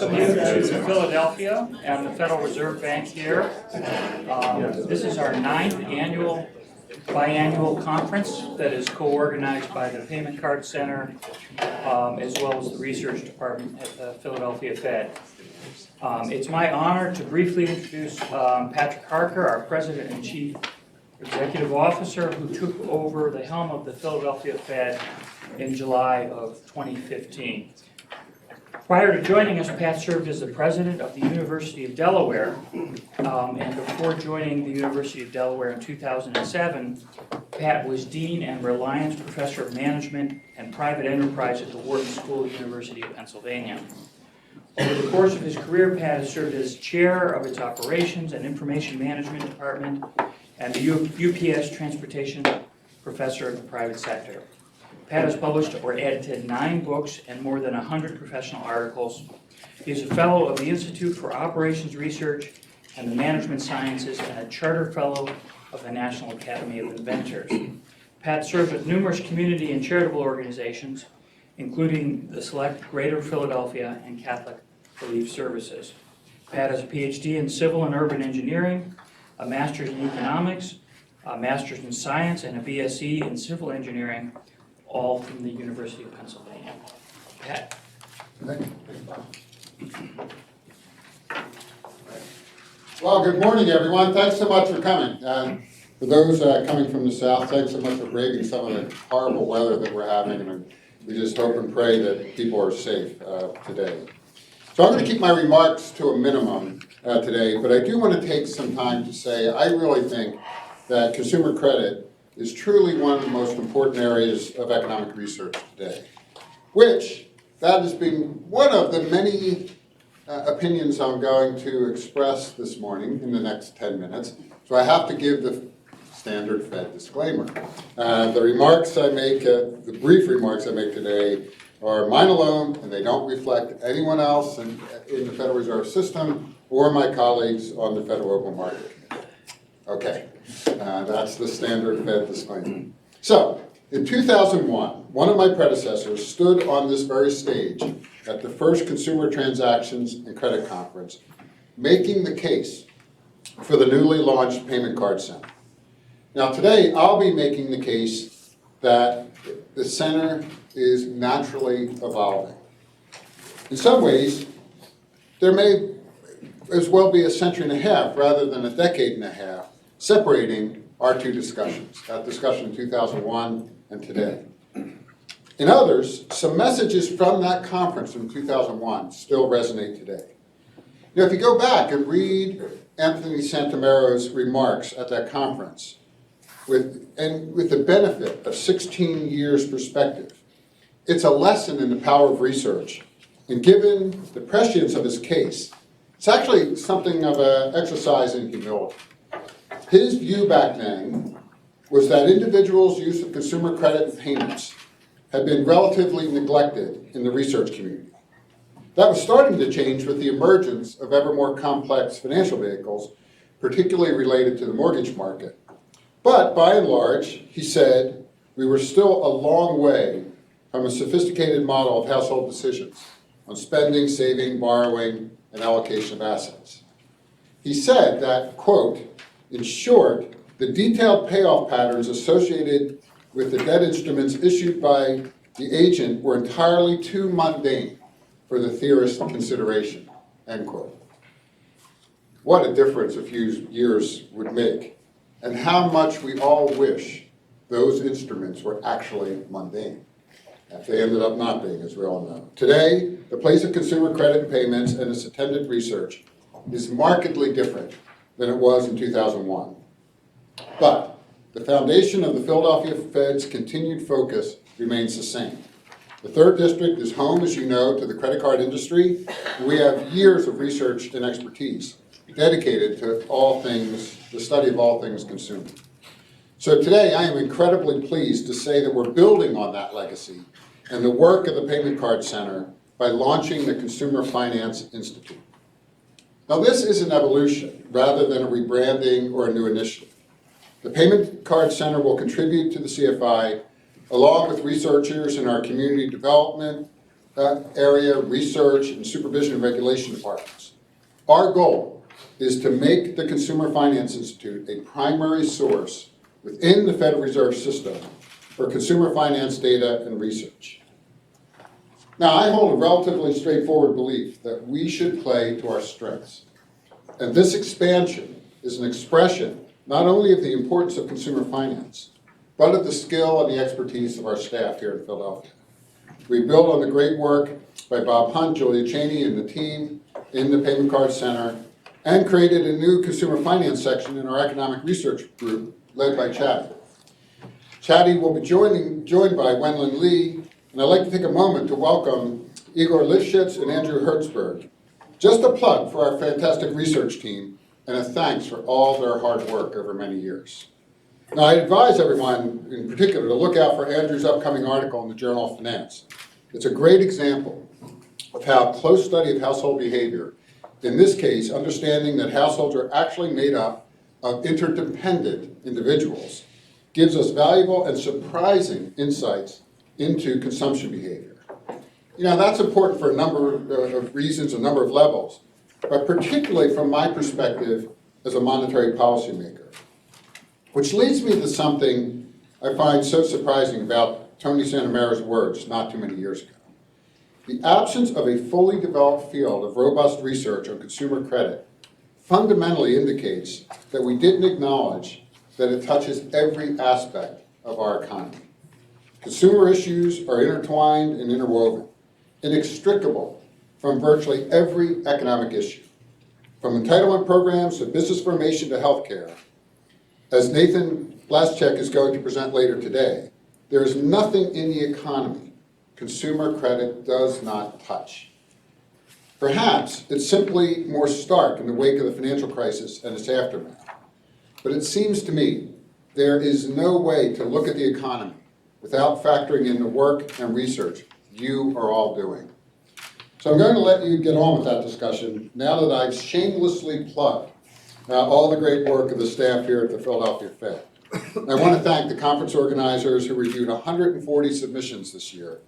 welcome you to Philadelphia and the Federal Reserve Bank here. This is our 9th annual biannual conference that is co-organized by the Payment Card Center as well as the Research Department at the Philadelphia Fed. It's my honor to briefly introduce Patrick Harker, our President and Chief Executive Officer, who took over the helm of the Philadelphia Fed in July of 2015. Prior to joining us, Pat served as the president of the University of Delaware, and before joining the University of Delaware in 2007, Pat was Dean and Reliance Professor of Management and Private Enterprise at the Wharton School of the University of Pennsylvania. Over the course of his career, Pat has served as chair of its Operations and Information Management Department and the UPS Transportation Professor of the Private Sector. Pat has published or edited 9 books and more than 100 professional articles. He is a fellow of the Institute for Operations Research and the Management Sciences and a charter fellow of the National Academy of Inventors. Pat serves with numerous community and charitable organizations, including the Select Greater Philadelphia and Catholic Relief Services. Pat has a PhD in Civil and Urban Engineering, a Master's in Economics, a Master's in Science, and a BSc in Civil Engineering, all from the University of Pennsylvania. Pat. Well, good morning, everyone. Thanks so much for coming. For those coming from the south, thanks so much for braving some of the horrible weather that we're having, and we just hope and pray that people are safe today. So I'm going to keep my remarks to a minimum today, but I do want to take some time to say I really think that consumer credit is truly one of the most important areas of economic research today, which that has been one of the many opinions I'm going to express this morning in the next 10 minutes. So I have to give the standard Fed disclaimer. The remarks I make, the brief remarks I make today are mine alone, and they don't reflect anyone else in the Federal Reserve System or my colleagues on the Federal Open Market Committee. Okay. That's the standard Fed disclaimer. So, in 2001, one of my predecessors stood on this very stage at the first Consumer Transactions and Credit Conference, making the case for the newly launched Payment Card Center. Now today, I'll be making the case that the center is naturally evolving. In some ways, there may as well be a century and a half rather than a decade and a half separating our two discussions, that discussion in 2001 and today. In others, some messages from that conference in 2001 still resonate today. Now, if you go back and read Anthony Santamaro's remarks at that conference, with the benefit of 16 years perspective, it's a lesson in the power of research. And given the prescience of his case, it's actually something of an exercise in humility. His view back then was that individuals' use of consumer credit and payments had been relatively neglected in the research community. That was starting to change with the emergence of ever more complex financial vehicles, particularly related to the mortgage market. But by and large, he said, we were still a long way from a sophisticated model of household decisions on spending, saving, borrowing, and allocation of assets. He said that, quote, in short, the detailed payoff patterns associated with the debt instruments issued by the agent were entirely too mundane for the theorist's consideration, end quote. What a difference a few years would make, and how much we all wish those instruments were actually mundane. They ended up not being, as we all know. Today, the place of consumer credit payments and its attendant research is markedly different than it was in 2001. But the foundation of the Philadelphia Fed's continued focus remains the same. The 3rd District is home, as you know, to the credit card industry. We have years of research and expertise dedicated to all things, the study of all things consumer. So today, I am incredibly pleased to say that we're building on that legacy and the work of the Payment Card Center by launching the Consumer Finance Institute. Now, this is an evolution rather than a rebranding or a new initiative. The Payment Card Center will contribute to the CFI along with researchers in our community development, area research and supervision and regulation departments. Our goal is to make the Consumer Finance Institute a primary source within the Federal Reserve System for consumer finance data and research. Now, I hold a relatively straightforward belief that we should play to our strengths. And this expansion is an expression not only of the importance of consumer finance, but of the skill and the expertise of our staff here in Philadelphia. We build on the great work by Bob Hunt, Julia Cheney, and the team in the Payment Card Center, and created a new consumer finance section in our economic research group led by Chatty. Chatty will be joined by Wenlin Lee, and I'd like to take a moment to welcome Igor Lifshitz and Andrew Hertzberg. Just a plug for our fantastic research team and a thanks for all their hard work over many years. Now, I advise everyone in particular to look out for Andrew's upcoming article in the Journal of Finance. It's a great example of how close study of household behavior, in this case, understanding that households are actually made up of interdependent individuals, gives us valuable and surprising insights into consumption behavior. You know, that's important for a number of reasons, a number of levels, but particularly from my perspective as a monetary policymaker. Which leads me to something I find so surprising about Tony Santamera's words not too many years ago. The absence of a fully developed field of robust research on consumer credit fundamentally indicates that we didn't acknowledge that it touches every aspect of our economy. Consumer issues are intertwined and interwoven, inextricable from virtually every economic issue, from entitlement programs to business formation to healthcare. As Nathan Blaschek is going to present later today, there is nothing in the economy consumer credit does not touch. Perhaps it's simply more stark in the wake of the financial crisis and its aftermath. But it seems to me there is no way to look at the economy without factoring in the work and research you are all doing. So I'm going to let you get on with that discussion now that I've shamelessly plugged all the great work of the staff here at the Philadelphia Fed. I want to thank the conference organizers who reviewed 140 submissions this year,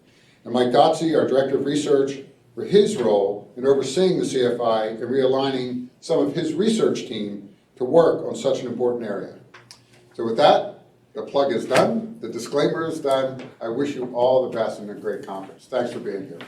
and Mike Dotze, our Director of Research, for his role in overseeing the CFI and realigning some of his research team to work on such an important area. So with that, the plug is done, the disclaimer is done. I wish you all the best in a great conference. Thanks for being here.